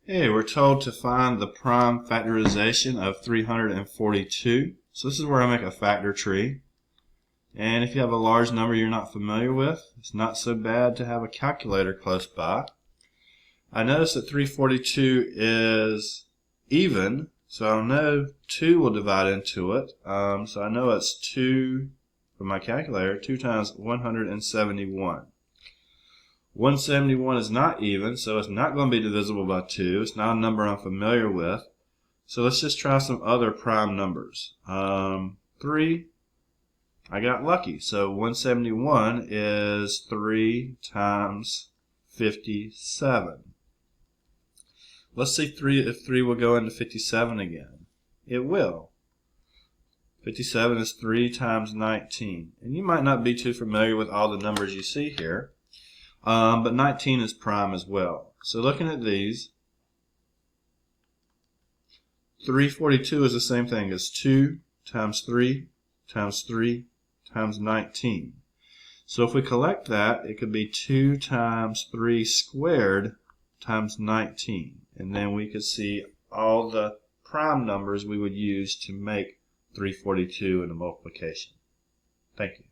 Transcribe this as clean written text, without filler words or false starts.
Hey, we're told to find the prime factorization of 342. So this is where I make a factor tree. And if you have a large number you're not familiar with, it's not so bad to have a calculator close by. I notice that 342 is even, so I'll know 2 will divide into it. So I know it's 2, from my calculator, 2 times 171. 171 is not even, so it's not going to be divisible by 2. It's not a number I'm familiar with. So let's just try some other prime numbers. 3, I got lucky. So 171 is 3 times 57. Let's see if 3 will go into 57 again. It will. 57 is 3 times 19. And you might not be too familiar with all the numbers you see here. But 19 is prime as well. So looking at these, 342 is the same thing as 2 times 3 times 3 times 19. So if we collect that, it could be 2 times 3 squared times 19. And then we could see all the prime numbers we would use to make 342 in a multiplication. Thank you.